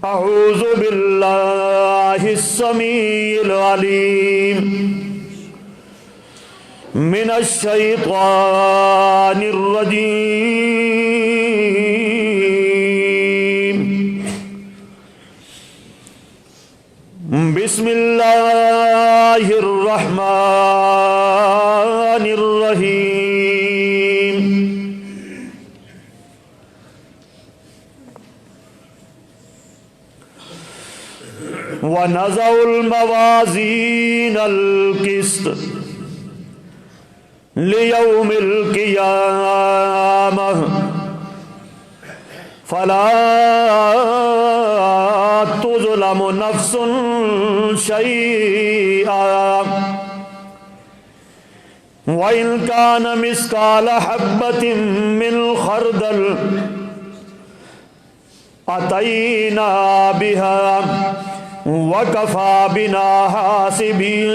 اعوذ باللہ السمیع العلیم من الشیطان الرجیم بسم اللہ الرحمن الرحیم وَنَضَعُ الْمَوَازِينَ الْقِسْطَ لِيَوْمِ الْقِيَامَةِ فَلَا تُظْلَمُ نَفْسٌ شَيْئًا وَإِنْ كَانَ مِثْقَالَ حَبَّةٍ مِّنْ خَرْدَلٍ أَتَيْنَا بِهَا وَكَفَى بِنَا حَاسِبِينَ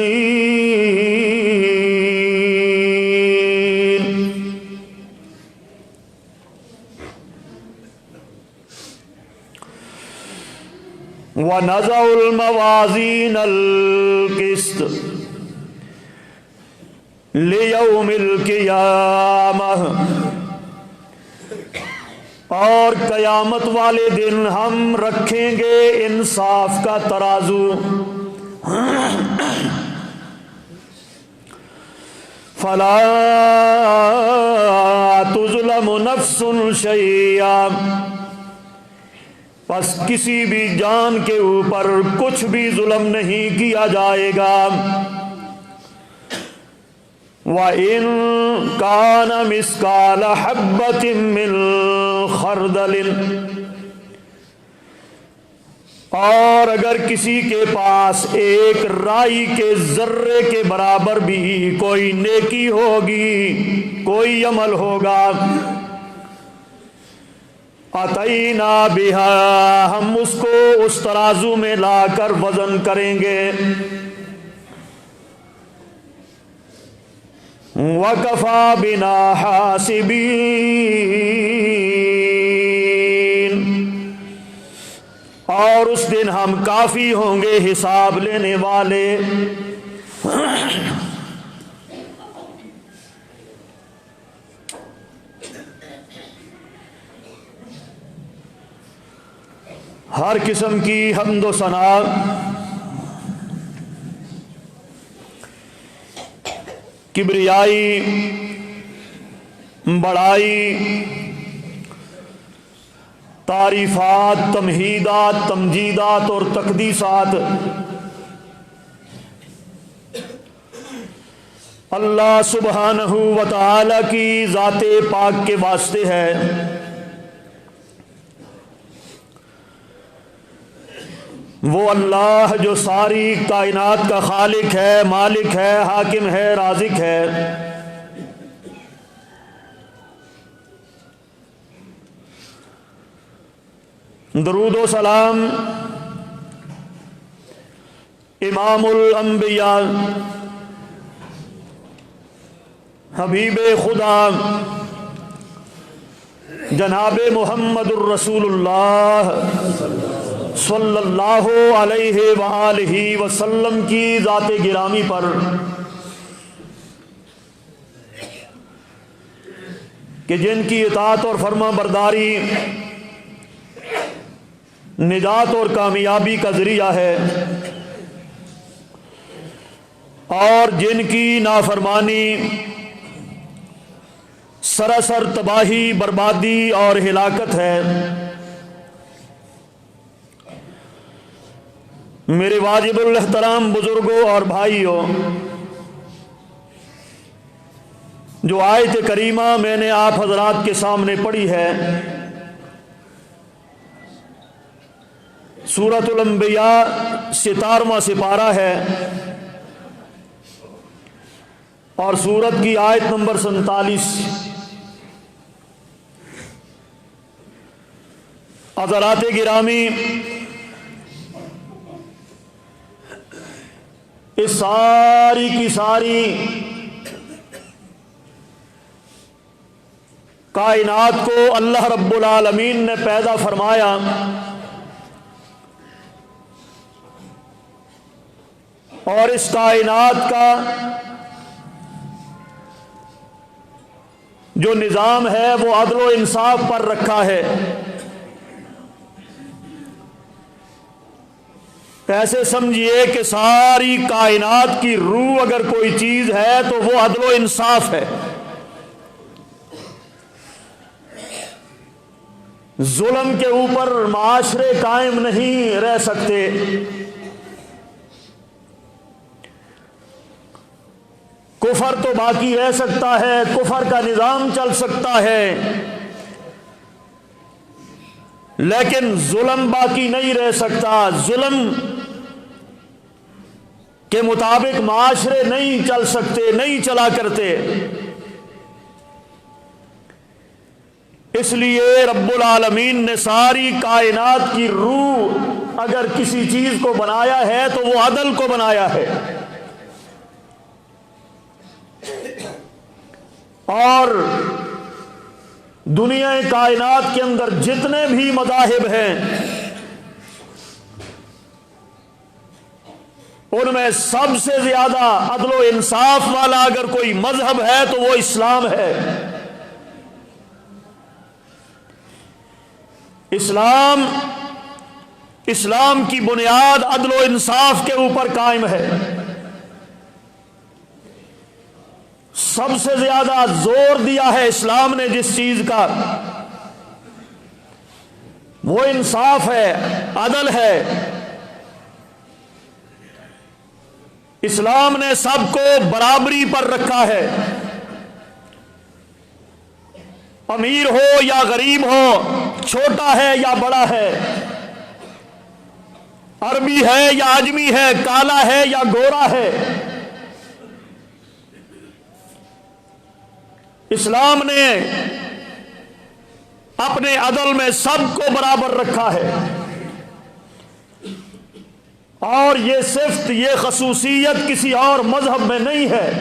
وَنَضَعُ الْمَوَازِينَ الْقِسْطَ لِيَوْمِ الْقِيَامَةِ اور قیامت والے دن ہم رکھیں گے انصاف کا ترازو فلا تظلم نفس شیئا پس کسی بھی جان کے اوپر کچھ بھی ظلم نہیں کیا جائے گا وَإِن كَانَ مِثْقَالَ حَبَّةٍ مِّن خَرْدَلٍ اور اگر کسی کے پاس ایک رائی کے ذرے کے برابر بھی کوئی نیکی ہوگی کوئی عمل ہوگا اتینا بہا ہم اس کو اس ترازو میں لا کر وزن کریں گے وَكَفَى بِنَا حَاسِبِينَ اور اس دن ہم کافی ہوں گے حساب لینے والے ہر قسم کی حمد و ثنا کبریائی بڑائی تعریفات تمہیدات تمجیدات اور تقدیسات اللہ سبحانہ و تعالی کی ذات پاک کے واسطے ہے وہ اللہ جو ساری کائنات کا خالق ہے مالک ہے حاکم ہے رازق ہے درود و سلام امام الانبیاء حبیب خدا جناب محمد الرسول اللہ صلی اللہ علیہ وآلہ وسلم کی ذات گرامی پر کہ جن کی اطاعت اور فرما برداری نجات اور کامیابی کا ذریعہ ہے اور جن کی نافرمانی سراسر تباہی بربادی اور ہلاکت ہے میرے واجب الاحترام بزرگوں اور بھائیوں جو آیت کریمہ میں نے آپ حضرات کے سامنے پڑھی ہے سورۃ الانبیاء 17واں سپارہ ہے اور سورت کی آیت نمبر 47 حضرات گرامی اس ساری کی ساری کائنات کو اللہ رب العالمین نے پیدا فرمایا اور اس کائنات کا جو نظام ہے وہ عدل و انصاف پر رکھا ہے۔ ایسے سمجھیے کہ ساری کائنات کی روح اگر کوئی چیز ہے تو وہ عدل و انصاف ہے۔ ظلم کے اوپر معاشرے قائم نہیں رہ سکتے، کفر تو باقی رہ سکتا ہے، کفر کا نظام چل سکتا ہے، لیکن ظلم باقی نہیں رہ سکتا۔ ظلم کے مطابق معاشرے نہیں چل سکتے، نہیں چلا کرتے۔ اس لیے رب العالمین نے ساری کائنات کی روح اگر کسی چیز کو بنایا ہے تو وہ عدل کو بنایا ہے۔ اور دنیا کائنات کے اندر جتنے بھی مذاہب ہیں ان میں سب سے زیادہ عدل و انصاف والا اگر کوئی مذہب ہے تو وہ اسلام ہے۔ اسلام کی بنیاد عدل و انصاف کے اوپر قائم ہے۔ سب سے زیادہ زور دیا ہے اسلام نے جس چیز کا، وہ انصاف ہے، عدل ہے۔ اسلام نے سب کو برابری پر رکھا ہے، امیر ہو یا غریب ہو، چھوٹا ہے یا بڑا ہے، عربی ہے یا عجمی ہے، کالا ہے یا گورا ہے، اسلام نے اپنے عدل میں سب کو برابر رکھا ہے۔ اور یہ صفت، یہ خصوصیت کسی اور مذہب میں نہیں ہے۔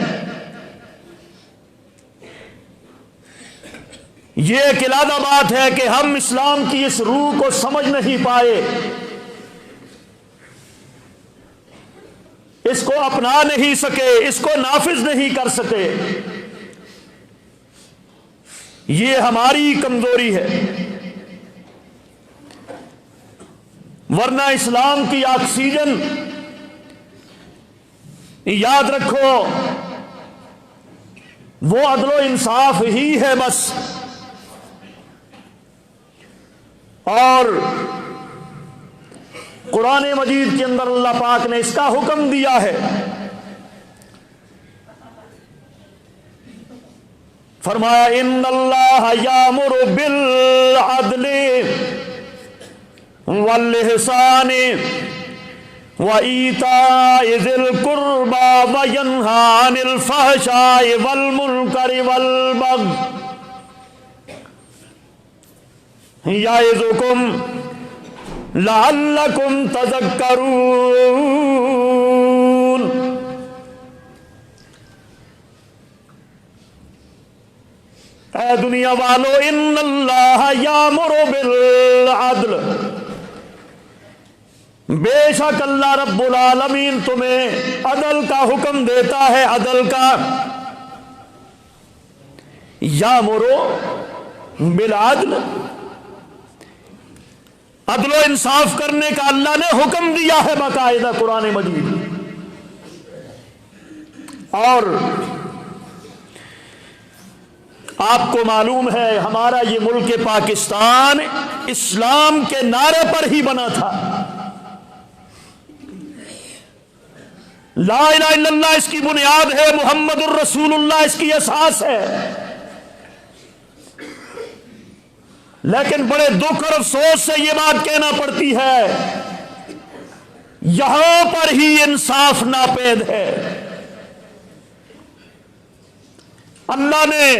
یہ ایک علیحدہ بات ہے کہ ہم اسلام کی اس روح کو سمجھ نہیں پائے، اس کو اپنا نہیں سکے، اس کو نافذ نہیں کر سکے۔ یہ ہماری کمزوری ہے، ورنہ اسلام کی آکسیجن یاد رکھو وہ عدل و انصاف ہی ہے بس۔ اور قرآن مجید کے اندر اللہ پاک نے اس کا حکم دیا ہے، فرمایا ان اللہ یامر بالعدل والإحسان وإيتاء ذي القربى وينهى عن الفحشاء والمنكر والبغي يعظكم لعلكم تذكرون۔ اے دنیا والو، ان اللہ یامر بالعدل، بے شک اللہ رب العالمین تمہیں عدل کا حکم دیتا ہے۔ عدل کا، یامرو بالعدل، عدل و انصاف کرنے کا اللہ نے حکم دیا ہے باقاعدہ قرآن مجید۔ اور آپ کو معلوم ہے ہمارا یہ ملک پاکستان اسلام کے نعرے پر ہی بنا تھا۔ لا الہ الا اللہ اس کی بنیاد ہے، محمد الرسول اللہ اس کی اساس ہے۔ لیکن بڑے دکھ اور افسوس سے یہ بات کہنا پڑتی ہے، یہاں پر ہی انصاف ناپید ہے۔ اللہ نے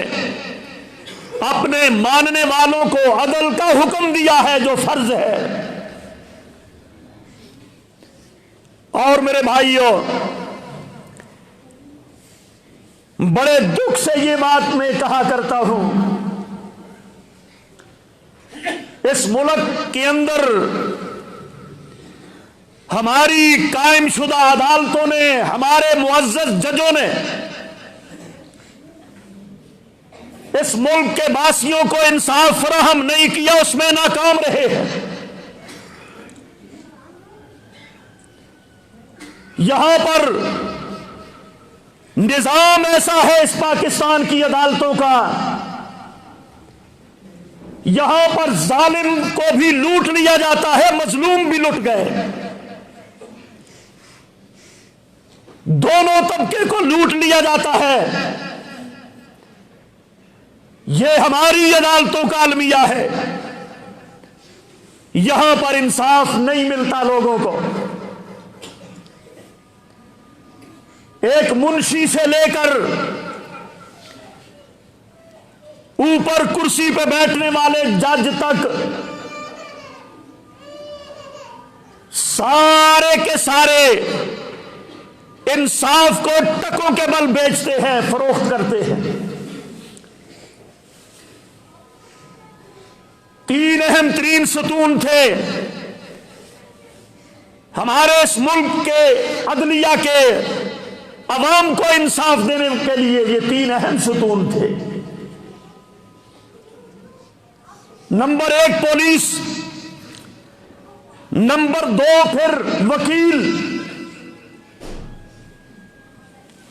اپنے ماننے والوں کو عدل کا حکم دیا ہے جو فرض ہے۔ اور میرے بھائیوں، بڑے دکھ سے یہ بات میں کہا کرتا ہوں، اس ملک کے اندر ہماری قائم شدہ عدالتوں نے، ہمارے معزز ججوں نے اس ملک کے باسیوں کو انصاف فراہم نہیں کیا، اس میں ناکام رہے ہیں۔ یہاں پر نظام ایسا ہے اس پاکستان کی عدالتوں کا، یہاں پر ظالم کو بھی لوٹ لیا جاتا ہے، مظلوم بھی لٹ گئے، دونوں طبقے کو لوٹ لیا جاتا ہے۔ یہ ہماری عدالتوں کا المیہ ہے، یہاں پر انصاف نہیں ملتا لوگوں کو۔ ایک منشی سے لے کر اوپر کرسی پہ بیٹھنے والے جج تک، سارے کے سارے انصاف کو ٹکوں کے بل بیچتے ہیں، فروخت کرتے ہیں۔ تین اہم ترین ستون تھے ہمارے اس ملک کے عدلیہ کے عوام کو انصاف دینے کے لیے، یہ تین اہم ستون تھے۔ نمبر 1 پولیس، نمبر 2 پھر وکیل،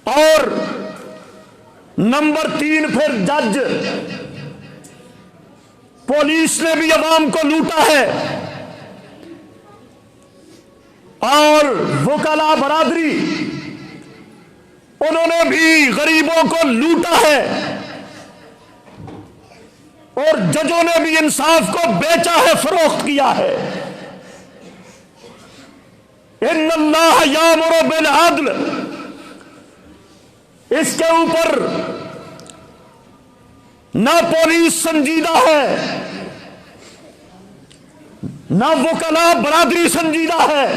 اور نمبر 3 پھر جج۔ پولیس نے بھی عوام کو لوٹا ہے، اور وکلاء برادری انہوں نے بھی غریبوں کو لوٹا ہے، اور ججوں نے بھی انصاف کو بیچا ہے، فروخت کیا ہے۔ ان اللہ یامر بالعدل، اس کے اوپر نہ پولیس سنجیدہ ہے، نہ وکلاء برادری سنجیدہ ہے،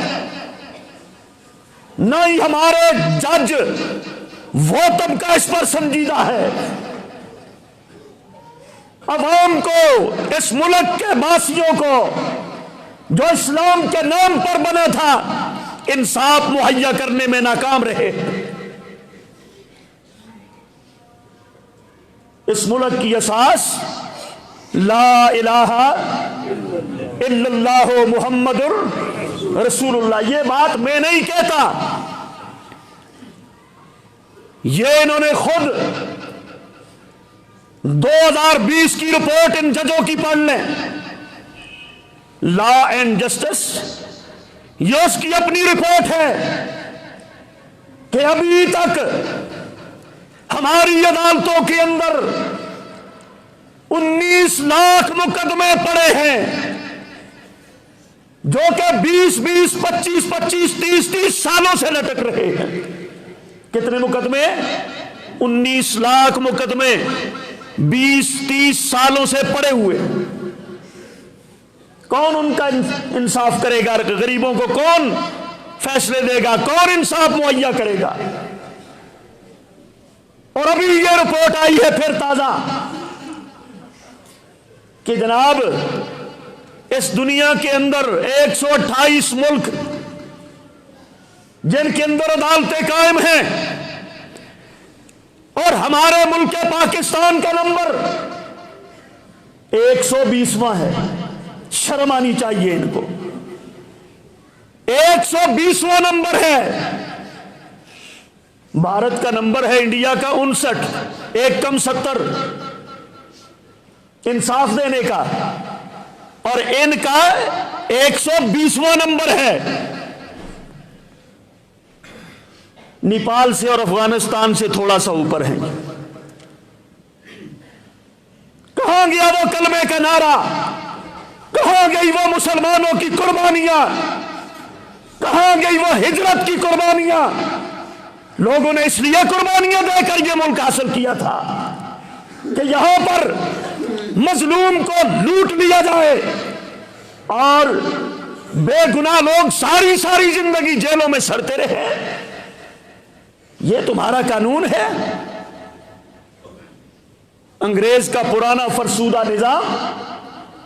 نہ ہی ہمارے جج وہ طبقہ اس پر سنجیدہ ہے۔ عوام کو، اس ملک کے باسیوں کو جو اسلام کے نام پر بنا تھا، انصاف مہیا کرنے میں ناکام رہے۔ اس ملک کی اساس لا الہ الا اللہ محمد رسول اللہ۔ یہ بات میں نہیں کہتا، یہ انہوں نے خود 2020 کی رپورٹ ان ججوں کی پڑھ لیں، لا اینڈ جسٹس، یہ اس کی اپنی رپورٹ ہے کہ ابھی تک ہماری عدالتوں کے اندر 19 لاکھ مقدمے پڑے ہیں، جو کہ 20 25 30 سالوں سے لٹک رہے ہیں۔ کتنے مقدمے؟ 19 لاکھ مقدمے 20-30 سالوں سے پڑے ہوئے۔ کون ان کا انصاف کرے گا؟ غریبوں کو کون فیصلے دے گا؟ کون انصاف مہیا کرے گا؟ اور ابھی یہ رپورٹ آئی ہے پھر تازہ کہ جناب اس دنیا کے اندر 128 ملک جن کے اندر عدالتیں قائم ہیں، اور ہمارے ملک پاکستان کا نمبر 120واں ہے۔ شرم آنی چاہیے ان کو، 120واں نمبر ہے۔ بھارت کا نمبر ہے انڈیا کا 59، ایک کم 70 انصاف دینے کا، اور ان کا 120واں نمبر ہے۔ نیپال سے اور افغانستان سے تھوڑا سا اوپر ہیں۔ کہاں گیا وہ کلمے کا نعرہ؟ کہاں گئی وہ مسلمانوں کی قربانیاں؟ کہاں گئی وہ ہجرت کی قربانیاں؟ لوگوں نے اس لیے قربانیاں دے کر یہ ملک حاصل کیا تھا کہ یہاں پر مظلوم کو لوٹ لیا جائے، اور بے گناہ لوگ ساری زندگی جیلوں میں سڑتے رہے۔ یہ تمہارا قانون ہے؟ انگریز کا پرانا فرسودہ نظام،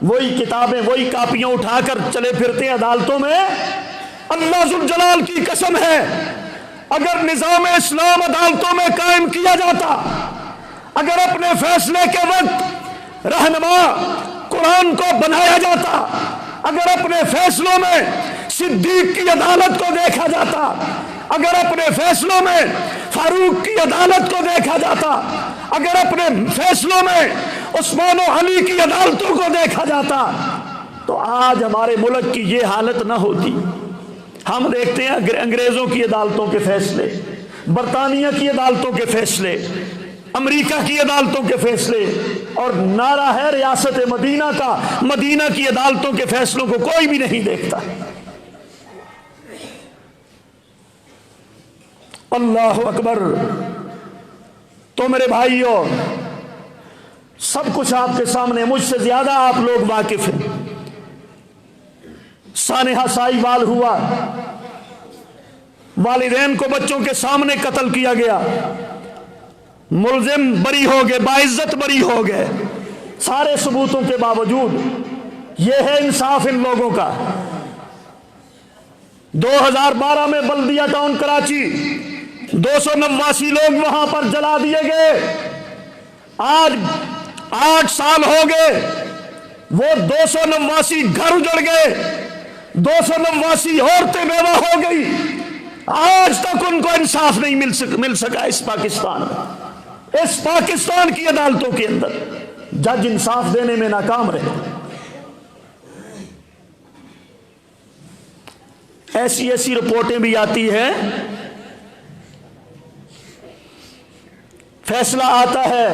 وہی کتابیں، وہی کاپیاں اٹھا کر چلے پھرتے ہیں عدالتوں میں، اللہ ذوالجلال کی قسم ہے، اگر نظام اسلام عدالتوں میں قائم کیا جاتا، اگر اپنے فیصلے کے وقت رہنما قرآن کو بنایا جاتا، اگر اپنے فیصلوں میں صدیق کی عدالت کو دیکھا جاتا، اگر اپنے فیصلوں میں فاروق کی عدالت کو دیکھا جاتا، اگر اپنے فیصلوں میں عثمان و علی کی عدالتوں کو دیکھا جاتا، تو آج ہمارے ملک کی یہ حالت نہ ہوتی۔ ہم دیکھتے ہیں انگریزوں کی عدالتوں کے فیصلے، برطانیہ کی عدالتوں کے فیصلے، امریکہ کی عدالتوں کے فیصلے، اور نعرہ ہے ریاست مدینہ کا، مدینہ کی عدالتوں کے فیصلوں کو کوئی بھی نہیں دیکھتا۔ اللہ اکبر۔ تو میرے بھائیوں، سب کچھ آپ کے سامنے، مجھ سے زیادہ آپ لوگ واقف ہیں۔ سانحہ سائیوال ہوا، والدین کو بچوں کے سامنے قتل کیا گیا، ملزم بری ہو گئے، باعزت بری ہو گئے، سارے ثبوتوں کے باوجود۔ یہ ہے انصاف ان لوگوں کا۔ 2012 میں بلدیہ ٹاؤن کراچی 289 لوگ وہاں پر جلا دیے گئے۔ آج 8 سال ہو گئے، وہ 289 گھر اجڑ گئے، 289 عورتیں بیوہ ہو گئی۔ آج تک ان کو انصاف نہیں مل سکا اس پاکستان میں، اس پاکستان کی عدالتوں کے اندر جج انصاف دینے میں ناکام رہے۔ ایسی ایسی رپورٹیں بھی آتی ہیں، فیصلہ آتا ہے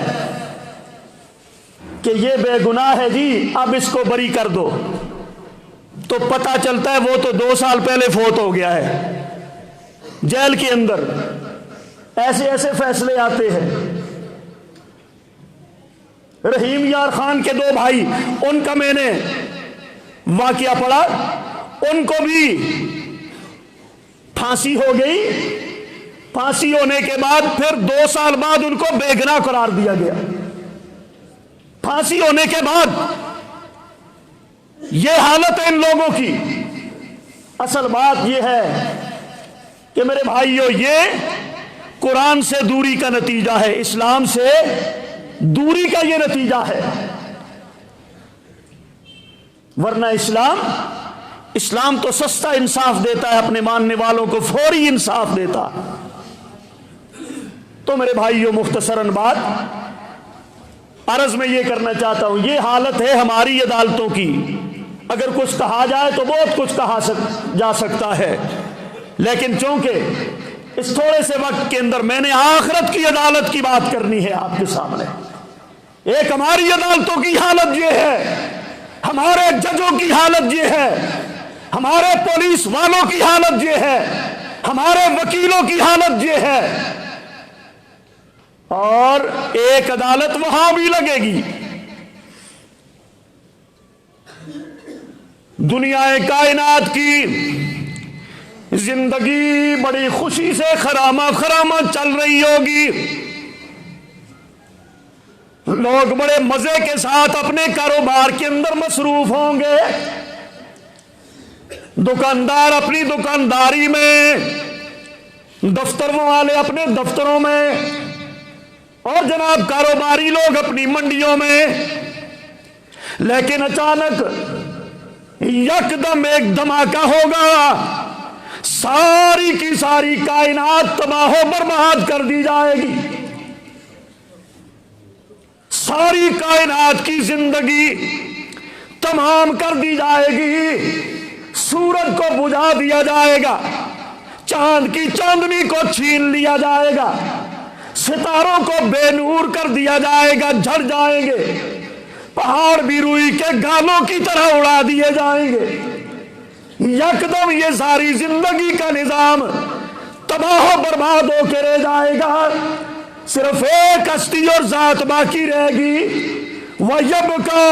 کہ یہ بے گناہ ہے جی، اب اس کو بری کر دو، تو پتہ چلتا ہے وہ تو 2 سال پہلے فوت ہو گیا ہے جیل کے اندر۔ ایسے ایسے فیصلے آتے ہیں۔ رحیم یار خان کے 2 بھائی، ان کا میں نے واقعہ پڑھا، ان کو بھی پھانسی ہو گئی۔ پھانسی ہونے کے بعد پھر 2 سال بعد ان کو بے گناہ قرار دیا گیا۔ پھانسی ہونے کے بعد یہ حالت ہے ان لوگوں کی۔ اصل بات یہ ہے کہ میرے بھائیوں، یہ قرآن سے دوری کا نتیجہ ہے، اسلام سے دوری کا یہ نتیجہ ہے۔ ورنہ اسلام تو سستا انصاف دیتا ہے، اپنے ماننے والوں کو فوری انصاف دیتا۔ تو میرے بھائیوں، مختصراً بات عرض میں یہ کرنا چاہتا ہوں، یہ حالت ہے ہماری عدالتوں کی۔ اگر کچھ کہا جائے تو بہت کچھ کہا جا سکتا ہے، لیکن چونکہ اس تھوڑے سے وقت کے اندر میں نے آخرت کی عدالت کی بات کرنی ہے آپ کے سامنے۔ ایک ہماری عدالتوں کی حالت یہ ہے، ہمارے ججوں کی حالت یہ ہے، ہمارے پولیس والوں کی حالت یہ ہے، ہمارے وکیلوں کی حالت یہ ہے، اور ایک عدالت وہاں بھی لگے گی۔ دنیا کائنات کی زندگی بڑی خوشی سے خرامہ چل رہی ہوگی، لوگ بڑے مزے کے ساتھ اپنے کاروبار کے اندر مصروف ہوں گے، دکاندار اپنی دکانداری میں، دفتروں والے اپنے دفتروں میں، اور جناب کاروباری لوگ اپنی منڈیوں میں۔ لیکن اچانک یکدم ایک دھماکہ ہوگا، ساری کی ساری کائنات تباہ و برباد کر دی جائے گی، ساری کائنات کی زندگی تمام کر دی جائے گی، سورج کو بجھا دیا جائے گا، چاند کی چاندنی کو چھین لیا جائے گا، ستاروں کو بے نور کر دیا جائے گا، جھڑ جائیں گے، پہاڑ بھی روئی کے گالوں کی طرح اڑا دیے جائیں گے۔ یکدم یہ ساری زندگی کا نظام تباہ و برباد ہو کے رہ جائے گا، صرف ایک ہستی اور ذات باقی رہے گی، وَيَبْقَى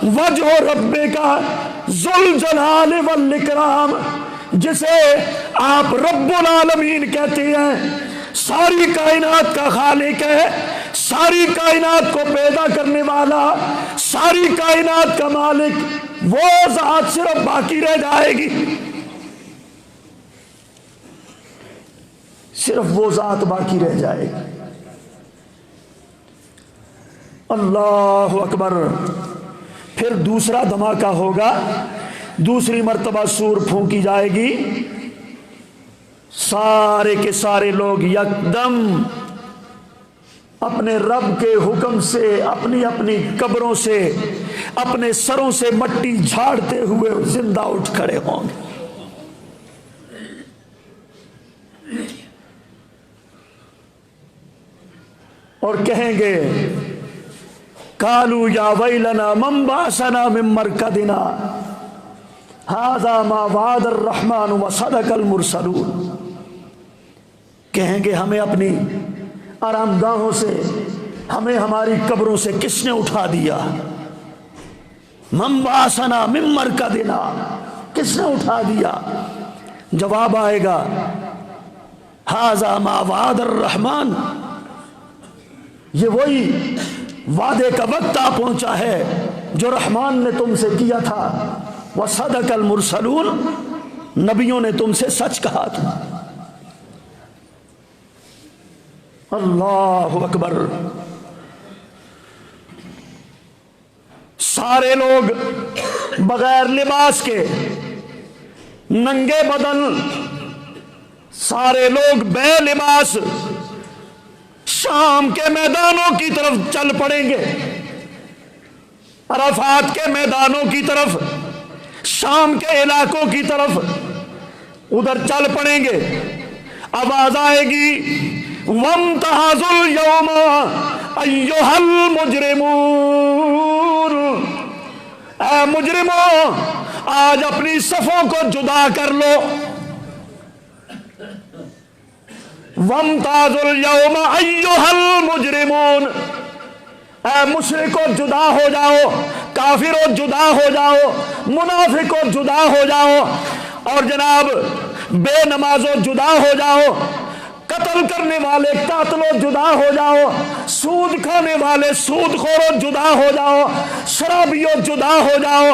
وَجْهُ رَبِّكَ ذُو الْجَلَالِ وَالْإِكْرَامِ، جسے آپ رب العالمین کہتے ہیں، ساری کائنات کا خالق ہے، ساری کائنات کو پیدا کرنے والا، ساری کائنات کا مالک، وہ ذات صرف باقی رہ جائے گی۔ صرف وہ ذات باقی رہ جائے گی۔ اللہ اکبر۔ پھر دوسرا دھماکہ ہوگا، دوسری مرتبہ سور پھونکی جائے گی، سارے کے سارے لوگ یکدم اپنے رب کے حکم سے اپنی اپنی قبروں سے اپنے سروں سے مٹی جھاڑتے ہوئے زندہ اٹھ کھڑے ہوں گے۔ اور کہیں گے قالوا یا ویلنا من بعثنا من مرقدنا ھذا ما وعد الرحمن وصدق المرسلون۔ کہیں گے ہمیں اپنی آرام گاہوں سے، ہمیں ہماری قبروں سے کس نے اٹھا دیا؟ من بعثنا من مرقدنا، کس نے اٹھا دیا؟ جواب آئے گا ھذا ما وعد الرحمن، یہ وہی وعدے کا وقت آ پہنچا ہے جو رحمان نے تم سے کیا تھا، وصدق المرسلون، نبیوں نے تم سے سچ کہا تھا۔ اللہ اکبر۔ سارے لوگ بغیر لباس کے، ننگے بدن، سارے لوگ بے لباس شام کے میدانوں کی طرف چل پڑیں گے، عرفات کے میدانوں کی طرف، شام کے علاقوں کی طرف ادھر چل پڑیں گے۔ آواز آئے گی وَامْتَازُوا الْيَوْمَ أَيُّهَا الْمُجْرِمُونَ، اے مجرموں آج اپنی صفوں کو جدا کر لو۔ وَامْتَازُوا الْيَوْمَ أَيُّهَا الْمُجْرِمُونَ، اے مشرکو جدا ہو جاؤ، کافرو جدا ہو جاؤ، منافقو جدا ہو جاؤ، اور جناب بے نمازو جدا ہو جاؤ، قتل کرنے والے قاتلوں جدا ہو جاؤ، سود کھانے والے سود خوروں جدا ہو جاؤ، شرابیوں جدا ہو جاؤ۔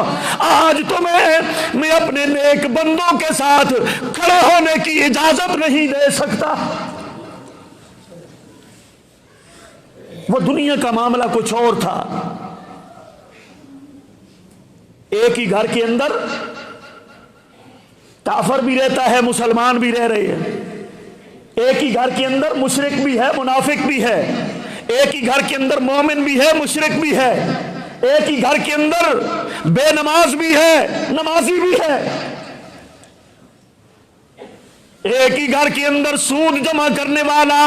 آج تمہیں میں اپنے نیک بندوں کے ساتھ کھڑے ہونے کی اجازت نہیں دے سکتا۔ وہ دنیا کا معاملہ کچھ اور تھا۔ ایک ہی گھر کے اندر کافر بھی رہتا ہے، مسلمان بھی رہ رہے ہیں، ایک ہی گھر کے اندر مشرک بھی ہے، منافق بھی ہے، ایک ہی گھر کے اندر مومن بھی ہے، مشرک بھی ہے، ایک ہی گھر کے اندر بے نماز بھی ہے، نمازی بھی ہے، ایک ہی گھر کے اندر سود جمع کرنے والا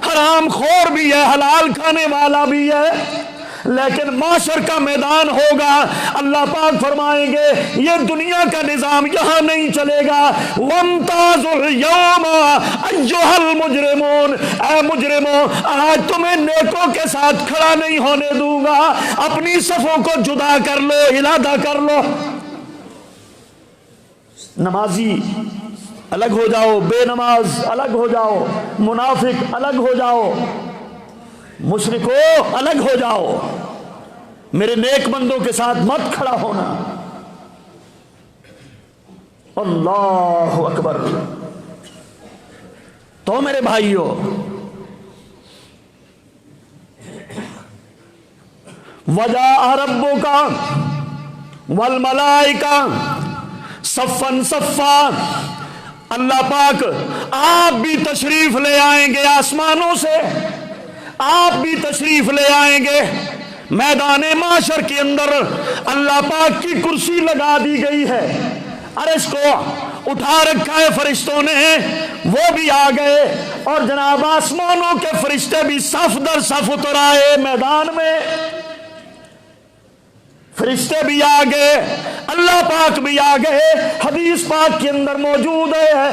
حرام خور بھی ہے، حلال کھانے والا بھی ہے، لیکن معاشر کا میدان ہوگا۔ اللہ پاک فرمائیں گے یہ دنیا کا نظام یہاں نہیں چلے گا۔ وَامْتَازُوا الْيَوْمَ أَيُّهَا الْمُجْرِمُونَ، اے مجرموں آج تمہیں نیکوں کے ساتھ کھڑا نہیں ہونے دوں گا، اپنی صفوں کو جدا کر لو، علیحدہ کر لو۔ نمازی الگ ہو جاؤ، بے نماز الگ ہو جاؤ، منافق الگ ہو جاؤ، مشرکو الگ ہو جاؤ، میرے نیک بندوں کے ساتھ مت کھڑا ہونا۔ اللہ اکبر۔ تو میرے بھائیوں، وجاء ربک والملائکہ صفا صفا، اللہ پاک آپ بھی تشریف لے آئیں گے آسمانوں سے، آپ بھی تشریف لے آئیں گے میدان معاشر کے اندر۔ اللہ پاک کی کرسی لگا دی گئی ہے، عرش کو اٹھا رکھا ہے فرشتوں نے، وہ بھی آ گئے، اور جناب آسمانوں کے فرشتے بھی صف در صف اتر آئے میدان میں، فرشتے بھی آ گئے، اللہ پاک بھی آ گئے۔ حدیث پاک کے اندر موجود ہے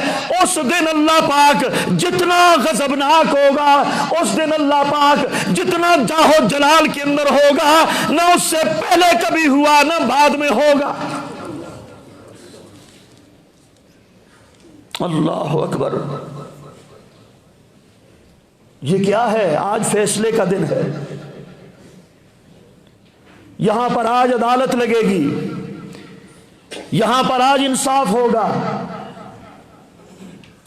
اس دن اللہ پاک جتنا غضبناک ہوگا، اس دن اللہ پاک جتنا جاہ و جلال کے اندر ہوگا، نہ اس سے پہلے کبھی ہوا نہ بعد میں ہوگا۔ اللہ اکبر۔ یہ کیا ہے؟ آج فیصلے کا دن ہے، یہاں پر آج عدالت لگے گی، یہاں پر آج انصاف ہوگا۔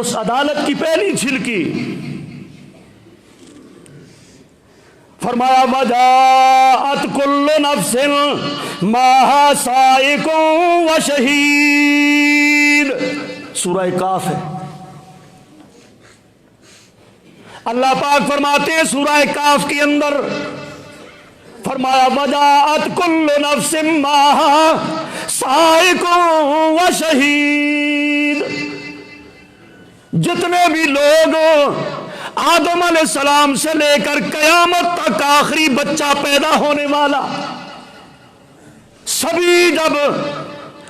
اس عدالت کی پہلی جھلکی فرمایا وجاءت کل نفس معها سائق و شہید، سورہ کاف ہے۔ اللہ پاک فرماتے ہیں سورہ کاف کے اندر، فرمایا وجاءت کل نفس معها سائق و شہید، جتنے بھی لوگ آدم علیہ السلام سے لے کر قیامت تک آخری بچہ پیدا ہونے والا، سبھی جب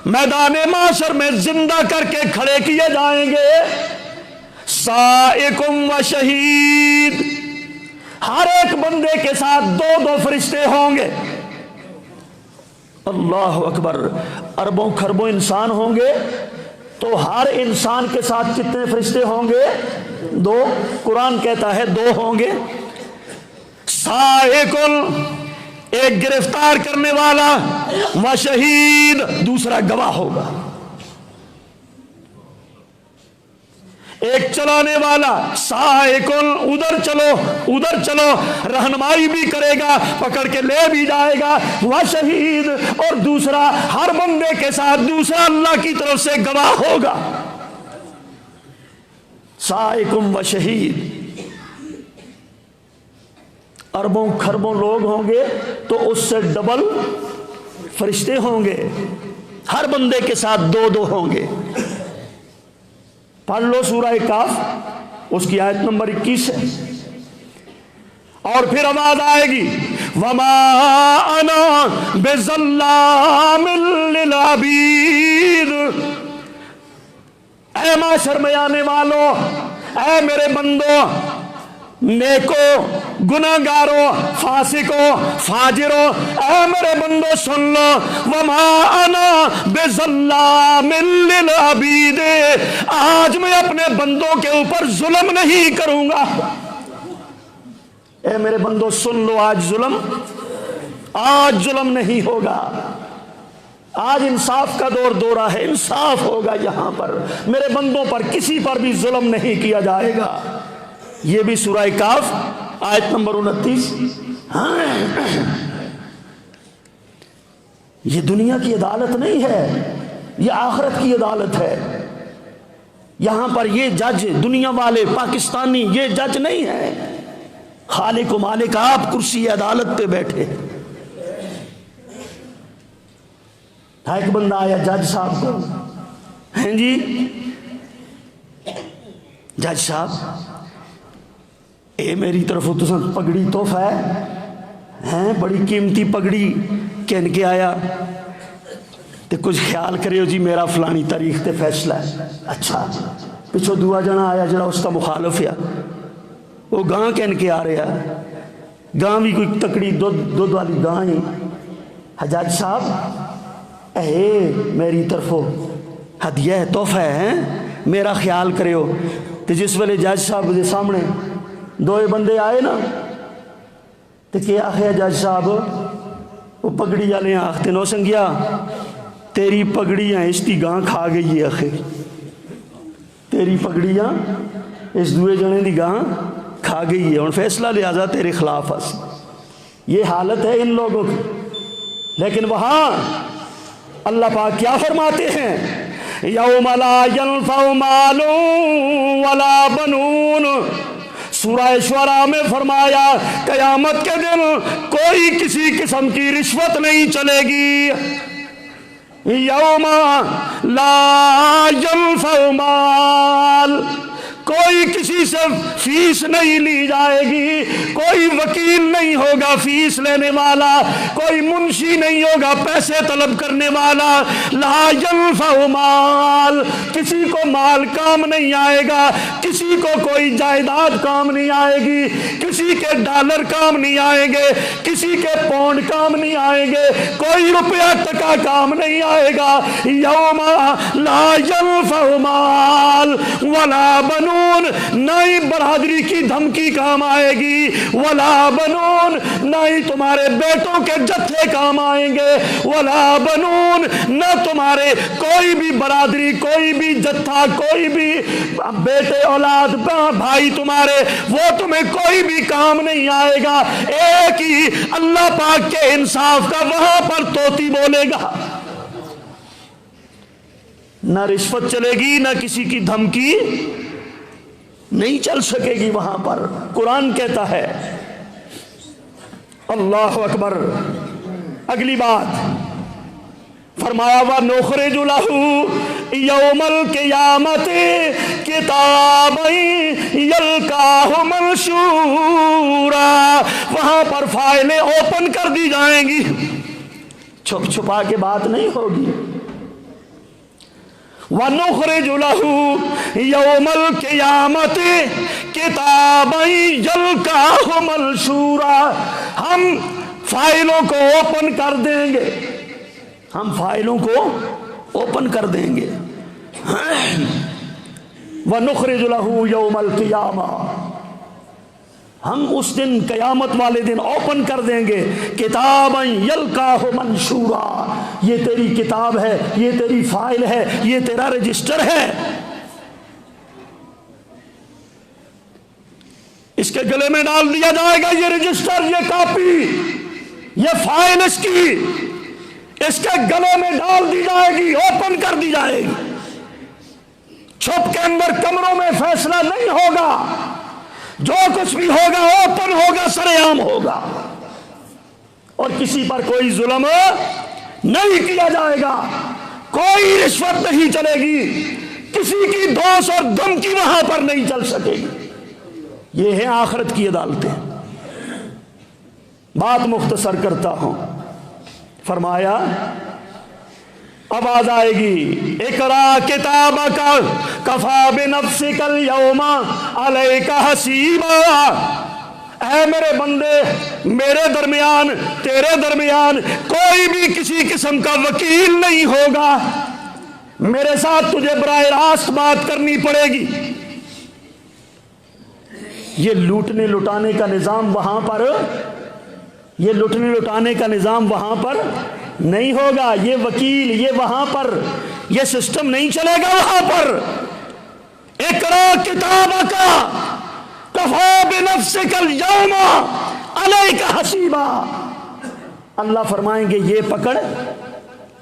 میدان محشر میں زندہ کر کے کھڑے کیے جائیں گے، سائق و شہید، ہر ایک بندے کے ساتھ دو دو فرشتے ہوں گے۔ اللہ اکبر، اربوں خربوں انسان ہوں گے تو ہر انسان کے ساتھ کتنے فرشتے ہوں گے؟ دو، قرآن کہتا ہے دو ہوں گے۔ سائق، ایک گرفتار کرنے والا، و شہید، دوسرا گواہ ہوگا۔ ایک چلانے والا، سائق، ادھر چلو ادھر چلو، رہنمائی بھی کرے گا، پکڑ کے لے بھی جائے گا، و شہید، اور دوسرا ہر بندے کے ساتھ دوسرا اللہ کی طرف سے گواہ ہوگا۔ سائق و شہید، اربوں خربوں لوگ ہوں گے تو اس سے ڈبل فرشتے ہوں گے، ہر بندے کے ساتھ دو دو ہوں گے۔ پڑھ لو سورہ کاف، اس کی آیت نمبر 21 ہے، اور پھر آواز آئے گی وَمَا أَنَا بِظَلَّامٍ لِلْعَبِيدِ، اے معاشر میں آنے والوں، اے میرے بندوں، نیکو، گناہگارو، فاسقو، فاجرو، اے میرے بندو سن لو، وَمَا أَنَا بِظَلَّامٍ لِلْعَبِيدِ، آج میں اپنے بندوں کے اوپر ظلم نہیں کروں گا۔ اے میرے بندو سن لو، آج ظلم نہیں ہوگا، آج انصاف کا دورہ ہے، انصاف ہوگا یہاں پر، میرے بندوں پر کسی پر بھی ظلم نہیں کیا جائے گا۔ یہ بھی سورہ کاف آیت نمبر 29۔ یہ دنیا کی عدالت نہیں ہے، یہ آخرت کی عدالت ہے۔ یہاں پر یہ جج دنیا والے پاکستانی یہ جج نہیں ہے، خالق و مالک آپ کرسی عدالت پہ بیٹھے۔ ایک بندہ آیا جج صاحب کو، ہیں جی جج صاحب، اے میری طرف تو پگڑی تحفہ ہے، بڑی قیمتی پگڑی کہن کے آیا تے کچھ خیال کریو جی، میرا فلانی تاریخ تے فیصلہ ہے۔ اچھا، پچھو دعا جنا آیا جڑا اس کا مخالف ہے، وہ گاں کہن کے آ رہا ہے، گاں بھی کوئی تکڑی دودھ والی گاں ہی۔ حجاج صاحب، اے میری طرفوں ہدیہ ہے، تحفہ ہے، میرا خیال کریو۔ تو جس ویلے جج صاحب کے سامنے دوئے بندے آئے نا، تو کیا آخیا جج صاحب؟ وہ پگڑی والے آختے نو سنگیا تیری پگڑیاں اس دی گاں کھا گئی ہے، آخر تیری پگڑیاں اس دوئے جنے دی گاں کھا گئی ہے، ان فیصلہ لہذا تیرے خلاف ہے۔ یہ حالت ہے ان لوگوں کی، لیکن وہاں اللہ پاک کیا فرماتے ہیں؟ یوم لا ینفع مال ولا بنون، سورہ شعراء میں فرمایا قیامت کے دن کوئی کسی قسم کی رشوت نہیں چلے گی۔ یوم لا ینفع مال، کوئی کسی سے فیس نہیں لی جائے گی، کوئی وکیل نہیں ہوگا فیس لینے والا، کوئی منشی نہیں ہوگا پیسے طلب کرنے والا۔ لا ینفع مال، کسی کو مال کام نہیں آئے گا، کسی کو کوئی جائیداد کام نہیں آئے گی، کسی کے ڈالر کام نہیں آئیں گے، کسی کے پاؤنڈ کام نہیں آئیں گے، کوئی روپیہ ٹکا کام نہیں آئے گا۔ یوم لا ینفع مال ولا بنون بنون، نہ ہی برادری کی دھمکی کام آئے گی، ولا بنون، نہ ہی تمہارے بیٹوں کے جتھے کام آئیں گے، ولا بنون، نہ تمہارے کوئی بھی برادری، کوئی بھی جتھا، کوئی بھی بیٹے اولاد بھائی تمہارے، وہ تمہیں کوئی بھی کام نہیں آئے گا۔ ایک ہی اللہ پاک کے انصاف کا وہاں پر طوطی بولے گا، نہ رشوت چلے گی، نہ کسی کی دھمکی نہیں چل سکے گی وہاں پر۔ قرآن کہتا ہے، اللہ اکبر۔ اگلی بات فرمایا، وَنُخْرِجُ لَهُ يَوْمَ الْقِيَامَةِ كِتَابًا يَلْقَاهُ مَنشُورًا، وہاں پر فائلیں اوپن کر دی جائیں گی، چھپ چھپا کے بات نہیں ہوگی۔ وَنُخْرِجُ لَهُ يَوْمَ الْقِيَامَةِ كِتَابًا يَلْقَاهُ مَنشُورًا، ہم فائلوں کو اوپن کر دیں گے، ہم فائلوں کو اوپن کر دیں گے۔ وَنُخْرِجُ لَهُ يَوْمَ الْقِيَامَةِ، ہم اس دن قیامت والے دن اوپن کر دیں گے، کتاباً یلقاہ منشورا، یہ تیری کتاب ہے، یہ تیری فائل ہے، یہ تیرا رجسٹر ہے، اس کے گلے میں ڈال دیا جائے گا یہ رجسٹر، یہ کاپی، یہ فائل اس کی اس کے گلے میں ڈال دی جائے گی، اوپن کر دی جائے گی۔ چھپ کے اندر کمروں میں فیصلہ نہیں ہوگا، جو کچھ بھی ہوگا اوپن ہوگا، سر عام ہوگا، اور کسی پر کوئی ظلم نہیں کیا جائے گا، کوئی رشوت نہیں چلے گی، کسی کی دوس اور دھمکی وہاں پر نہیں چل سکے گی۔ یہ ہے آخرت کی عدالتیں۔ بات مختصر کرتا ہوں، فرمایا آواز آئے گی، اقرا کتابک کفا بنفسک اليوم علیک حسیبا، اے میرے بندے، میرے درمیان تیرے درمیان کوئی بھی کسی قسم کا وکیل نہیں ہوگا، میرے ساتھ تجھے براہ راست بات کرنی پڑے گی۔ یہ لوٹنے لٹانے کا نظام وہاں پر، یہ لٹنے لٹانے کا نظام وہاں پر نہیں ہوگا، یہ وکیل، یہ وہاں پر یہ سسٹم نہیں چلے گا وہاں پر۔ اقرا کتابک کفا بنفسک اليوم علیک حسیبا، اللہ فرمائیں گے یہ پکڑ،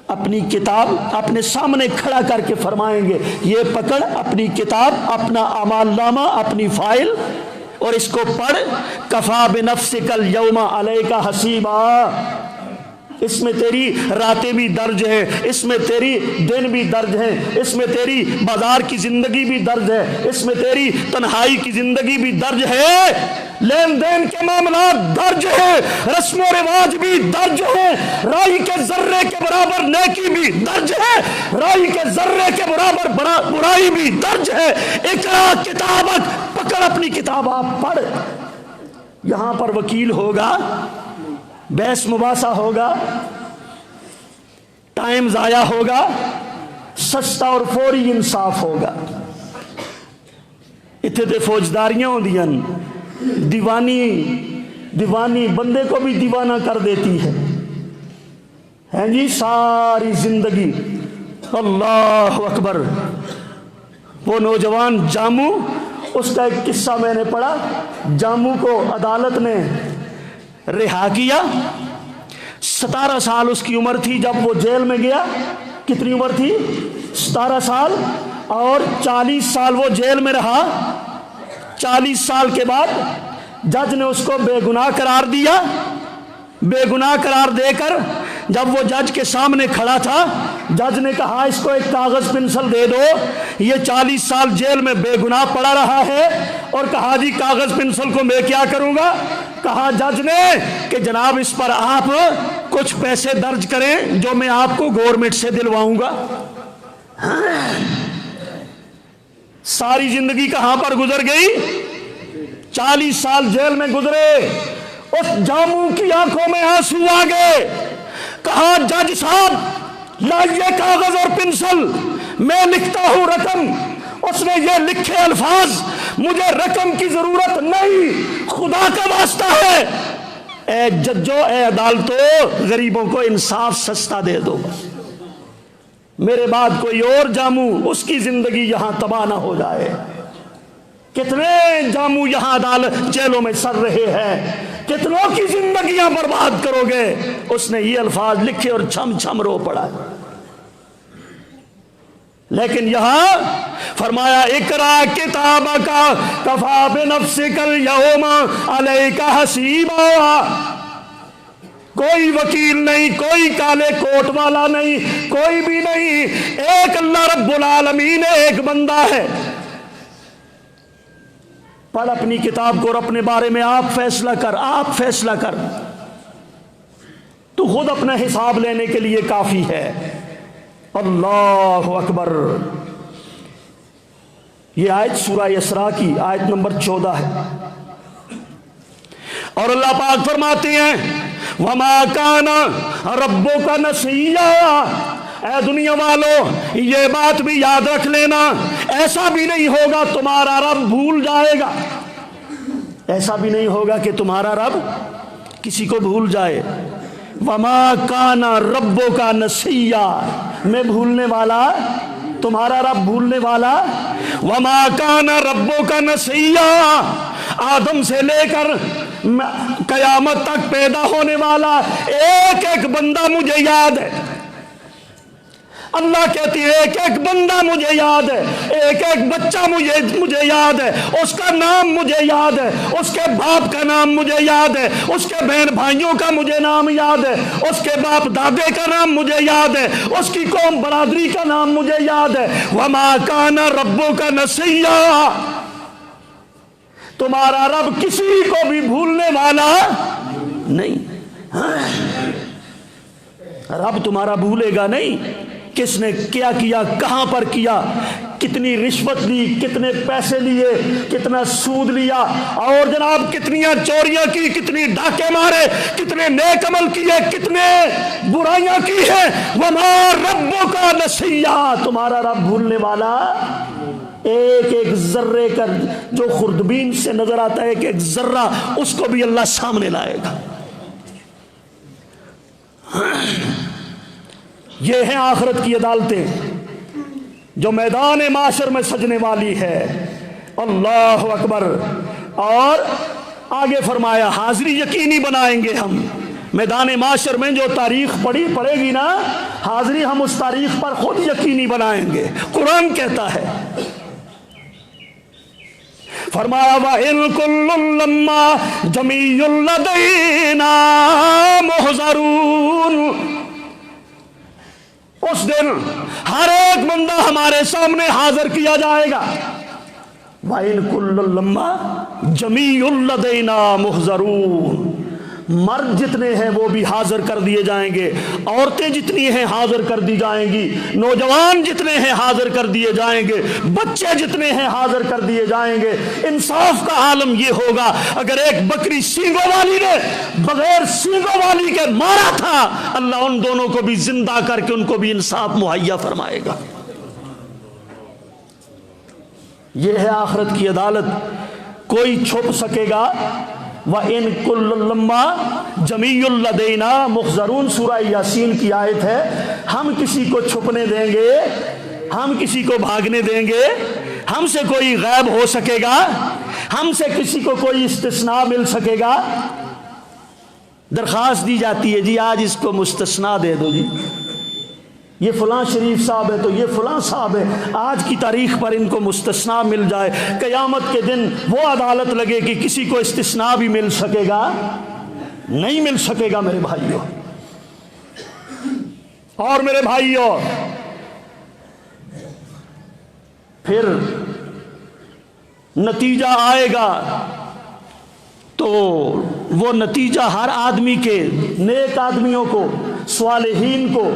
اپنی کتاب اپنے سامنے کھڑا کر کے فرمائیں گے، یہ پکڑ اپنی کتاب، اپنا اعمال نامہ، اپنی فائل، اور اس کو پڑھ، کفا بنفسک اليوم علیک حسیبا، اس میں تیری راتیں بھی درج ہیں، اس میں تیری دن بھی درج ہیں، اس میں تیری بازار کی زندگی بھی درج ہے، اس میں تیری تنہائی کی زندگی بھی درج ہے، لین دین کے معاملات درج ہیں، رسم و رواج بھی درج ہیں، رائی کے ذرے کے برابر نیکی بھی درج ہے، رائی کے ذرے کے برابر برائی بھی درج ہے۔ اقرا کتابک، پکڑ اپنی کتاب، آپ پڑھ۔ یہاں پر وکیل ہوگا، بحث مباحثہ ہوگا، ٹائم ضائع ہوگا، سستا اور فوری انصاف ہوگا۔ اتنے تے فوجداریاں ہوندیاں، دیوانی بندے کو بھی دیوانہ کر دیتی ہے جی، ساری زندگی۔ اللہ اکبر۔ وہ نوجوان جامو، اس کا ایک قصہ میں نے پڑھا، جامو کو عدالت نے رہا کیا، 17 سال اس کی عمر تھی جب وہ جیل میں گیا۔ کتنی عمر تھی؟ 17 سال، اور 40 سال وہ جیل میں رہا۔ 40 سال کے بعد جج نے اس کو بے گناہ قرار دیا۔ بے گناہ قرار دے کر جب وہ جج کے سامنے کھڑا تھا، جج نے کہا اس کو ایک کاغذ پنسل دے دو، یہ 40 سال جیل میں بے گناہ پڑا رہا ہے، اور کہا جی کاغذ پنسل کو میں کیا کروں گا؟ کہا جج نے کہ جناب اس پر آپ کچھ پیسے درج کریں جو میں آپ کو گورنمنٹ سے دلواؤں گا۔ ساری زندگی کہاں پر گزر گئی؟ 40 سال جیل میں گزرے۔ اس جاموں کی آنکھوں میں آنسو آ گئے۔ کہا جج صاحب لائیے کاغذ اور پنسل، میں لکھتا ہوں رقم، اس نے یہ لکھے الفاظ، مجھے رقم کی ضرورت نہیں، خدا کا واسطہ ہے، اے ججو، اے عدالتوں، غریبوں کو انصاف سستا دے دو، میرے بعد کوئی اور جامو اس کی زندگی یہاں تباہ نہ ہو جائے۔ کتنے جامو یہاں عدالت جیلوں میں سر رہے ہیں، کتنوں کی زندگیاں برباد کرو گے؟ اس نے یہ الفاظ لکھے اور چھم چھم رو پڑا۔ لیکن یہاں فرمایا اقرا کتابک کفی بنفسک الیوم علیک حسیبا، کوئی وکیل نہیں، کوئی کالے کوٹ والا نہیں، کوئی بھی نہیں، ایک اللہ رب العالمین ہے، ایک بندہ ہے۔ پڑھ اپنی کتاب کو اور اپنے بارے میں آپ فیصلہ کر، آپ فیصلہ کر، تو خود اپنا حساب لینے کے لیے کافی ہے۔ اللہ اکبر۔ یہ آیت سورہ اسراء کی آیت نمبر 14 ہے، اور اللہ پاک فرماتے ہیں وَمَا كَانَ رَبُّكَ نَسِيًّا، اے دنیا والو یہ بات بھی یاد رکھ لینا، ایسا بھی نہیں ہوگا تمہارا رب بھول جائے گا، ایسا بھی نہیں ہوگا کہ تمہارا رب کسی کو بھول جائے۔ وَمَا كَانَ رَبُّكَ نَسِيًّا، میں بھولنے والا، تمہارا رب بھولنے والا۔ وَمَا كَانَ رَبُّكَ نَسِيًّا، آدم سے لے کر قیامت تک پیدا ہونے والا ایک ایک بندہ مجھے یاد ہے۔ اللہ کہتی ہے ایک ایک بندہ مجھے یاد ہے، ایک ایک بچہ مجھے یاد ہے، اس کا نام مجھے یاد ہے، اس کے باپ کا نام مجھے یاد ہے، اس کے بہن بھائیوں کا مجھے نام یاد ہے، اس کے باپ دادے کا نام مجھے یاد ہے، اس کی قوم برادری کا نام مجھے یاد ہے۔ وَمَا كَانَ رَبُّكَ نَسِيًّا، تمہارا رب کسی کو بھی بھولنے والا نہیں، رب تمہارا بھولے گا نہیں۔ کس نے کیا کیا، کہاں پر کیا، کتنی رشوت لی، کتنے پیسے لیے، کتنا سود لیا، اور جناب کتنیاں چوریاں کی، کتنی ڈاکے مارے، کتنے نیک عمل کیے، کتنے برائیاں کی ہیں۔ وَمَا رَبُّكَ نَسِيًّا، تمہارا رب بھولنے والا ایک ایک ذرے کا جو خردبین سے نظر آتا ہے، ایک ایک ذرہ، اس کو بھی اللہ سامنے لائے گا۔ یہ ہیں آخرت کی عدالتیں جو میدان معاشر میں سجنے والی ہے۔ اللہ اکبر۔ اور آگے فرمایا حاضری یقینی بنائیں گے ہم میدان معاشر میں، جو تاریخ پڑے گی نا، حاضری ہم اس تاریخ پر خود یقینی بنائیں گے۔ قرآن کہتا ہے، فرمایا وَإِن كُلٌّ لَمَّا جَمِيعٌ لَدَيْنَا مُحْضَرُونَ، اس دن ہر ایک بندہ ہمارے سامنے حاضر کیا جائے گا۔ وَإِن كُلٌّ لَمَّا جَمِيعٌ لَدَيْنَا مُحْضَرُونَ، مرد جتنے ہیں وہ بھی حاضر کر دیے جائیں گے، عورتیں جتنی ہیں حاضر کر دی جائیں گی، نوجوان جتنے ہیں حاضر کر دیے جائیں گے، بچے جتنے ہیں حاضر کر دیے جائیں گے۔ انصاف کا عالم یہ ہوگا، اگر ایک بکری سینگوں والی نے بغیر سینگوں والی کے مارا تھا، اللہ ان دونوں کو بھی زندہ کر کے ان کو بھی انصاف مہیا فرمائے گا۔ یہ ہے آخرت کی عدالت، کوئی چھپ سکے گا؟ وَإِن كُلٌّ لَمَّا جَمِيعٌ لَدَيْنَا مُحْضَرُونَ، سورہ یاسین کی آیت ہے۔ ہم کسی کو چھپنے دیں گے؟ ہم کسی کو بھاگنے دیں گے؟ ہم سے کوئی غائب ہو سکے گا؟ ہم سے کسی کو کوئی استثناء مل سکے گا؟ درخواست دی جاتی ہے، جی آج اس کو مستثنیٰ دے دو، جی یہ فلاں شریف صاحب ہے تو یہ فلاں صاحب ہے، آج کی تاریخ پر ان کو مستثنیٰ مل جائے۔ قیامت کے دن وہ عدالت لگے کہ کسی کو استثناء بھی مل سکے گا؟ نہیں مل سکے گا میرے بھائیوں۔ اور میرے بھائیوں، پھر نتیجہ آئے گا تو وہ نتیجہ ہر آدمی کے، نیک آدمیوں کو، صالحین کو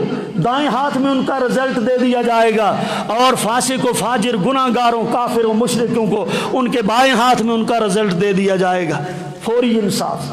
دائیں ہاتھ میں ان کا رزلٹ دے دیا جائے گا، اور فاسق و فاجر، گناہگاروں، کافر و مشرکوں کو ان کے بائیں ہاتھ میں ان کا رزلٹ دے دیا جائے گا۔ فوری انصاف۔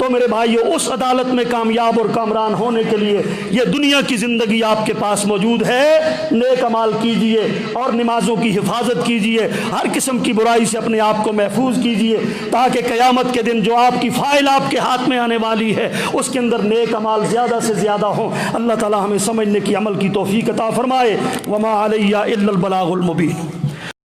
تو میرے بھائیو اس عدالت میں کامیاب اور کامران ہونے کے لیے یہ دنیا کی زندگی آپ کے پاس موجود ہے، نیک اعمال کیجئے اور نمازوں کی حفاظت کیجئے، ہر قسم کی برائی سے اپنے آپ کو محفوظ کیجئے، تاکہ قیامت کے دن جو آپ کی فائل آپ کے ہاتھ میں آنے والی ہے اس کے اندر نیک اعمال زیادہ سے زیادہ ہوں۔ اللہ تعالی ہمیں سمجھنے کی، عمل کی توفیق عطا فرمائے۔ وما علیہ الا البلاغ المبین۔